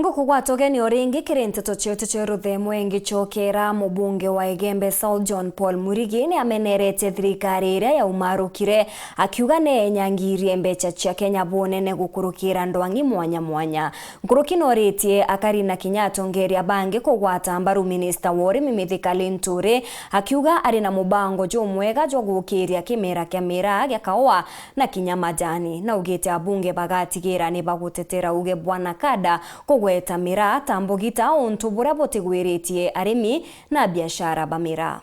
Ngukugwatogeni oringi kirinteto chiote ruthemwe ngichokera mubunge wa Igembe South John Paul Murigi ni amenerete thirikari iria yaumarukire akiuga ne nyangirie mbecha cia Kenya bunene gukurukira ndwangi mwanya mwanya. Nkuruki noritie Akarina Kinyatongeria bangi kugwata mbaru minister wori Mithika Linturi akiuga ari na mubango jomwega jo gukiria kimera kia mira gia kaoa na kinyamajani na ugite abunge bagatigira ni bagutetera uge bwana kada gweta mira tambogita ontu buria botigwiritie arimi na biashara bamira.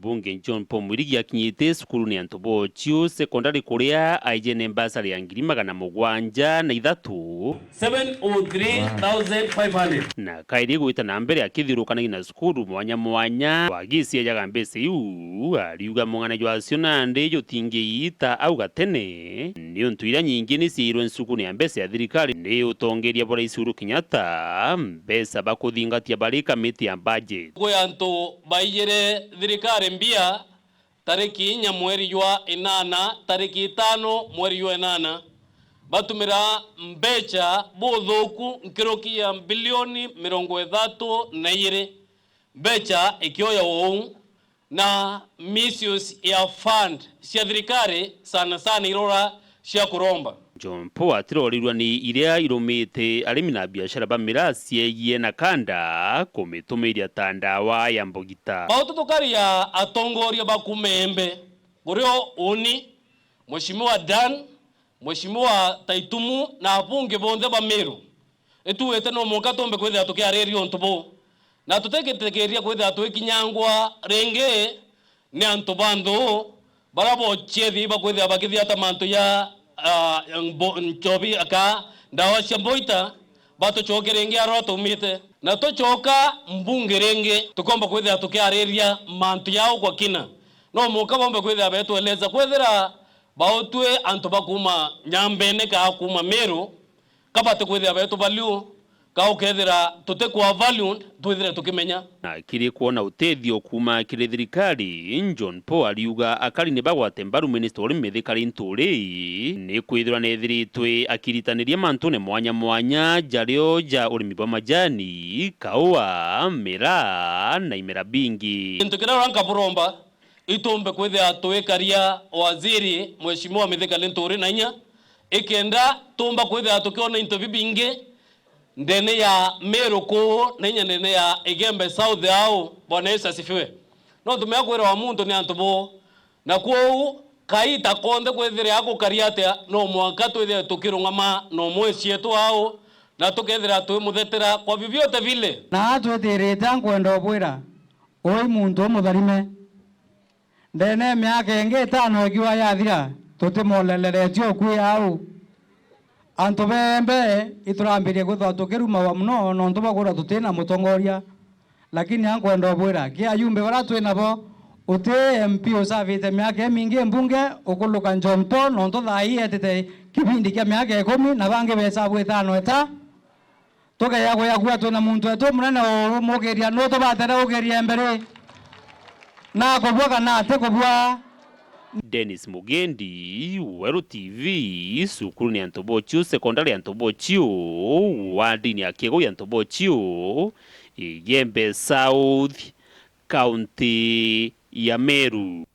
Bunge John Paul Murigi akinyite sukuru ni Antobo Chio secondary kuria aijene mbasari ya 703 703,500 na kairi gwita na mbere akithirukana na sukuru mwanya mwanya wagisi ya mbese yu ariuga mungana jwacio nande jotingiita au gatene ni untuira nyingi ni cirwe sukuru ya mbese ya thirikari ni utongeria bora Uhuru Kenyatta mbesa bakuthingatia bari kamiti ya budget goyanto baijere thirikari mbia tariki nya mweri wa 8 tariki 5 mweri wa 8 batumira mbecha bothoku nkirokia bilioni 32 mbecha ikioya wou na missions ya fund cia thirikari sana sana irora cia kuromba. John Paul atirorirwa ni iria irumite arimi na biashara bamira ciegie na kanda kumitumiria tandawa ya mbogita baututukaria atongoria bakumembe gurio uni Mheshimiwa Dan, Mheshimiwa Taitumu na abunge bonde ba Meru etuwete no monka tombe kwethia tukiarerio ntubo na tuteketekeria kwethia twikinyangwa renge ni antubando barabo chethi bakwethia bakithia tamanto ya nchobi aka ndawa cia mboita bato chokerenge aroto umite na tochoka mbunge renge tukomba kwethia tukiareria mantu yao kwa kina no muka bombe kwethia betu eleza kwethira baotwe antu bakuma nyambene ka kuma Meru kabate kwethia betu value ka ukethira tutekwa value twethira tukimenya na kiri kuona utethio kuma kiri thirikari. John Paul ariuga akari ni bagwate mbaru minister uri Mithika Linturi ni kwithira ne thiritwe akiritaniria mantu ne mwanya mwanya jario ja urimi bwa majani kaoa mira na imera bingi ntukira ranka buromba itombe kwethia twekaria waziri Mheshimiwa Mithika Linturi na inya ikenda tomba kwethia tukiona into bibinge ndene ya Meru ko nenya ndene ya Igembe South ao bwana Yesu asifiwe no tumeakwira wa muntu ni antubo na kwou kaita konde kwethire yako kariate no mwaka twethire tukirungama no mwezi yetu ao na tukethira twimuthetera kwa vivyote vile na atwetirite ankwenda obwira oi muntu mutharime ndene miaka ingi 5 ikiwa yathira tutimoleleretio kwi au antu bembe iturambirie gwithwa tukiruma wa muno no ntu bagura tutina mutongoria lakini ankwenda obwira ki ayumbe bara twina bo uti MP usavite miaka mingi mbunge ukuluka John Paul no ntu thai etete kibindi kia miaka 10 na bangi besa bwe 5 eta toka yago yagwa twina muntu eto munene o mugeria no to batera ugeria mbere na kubwa na ate kubwa. Dennis Mugendi, Weru TV, sukuru ni Antobo Chio, secondary Antobo Chio, wadi ya Kiego Antobo Chio, Igembe South, County ya Meru.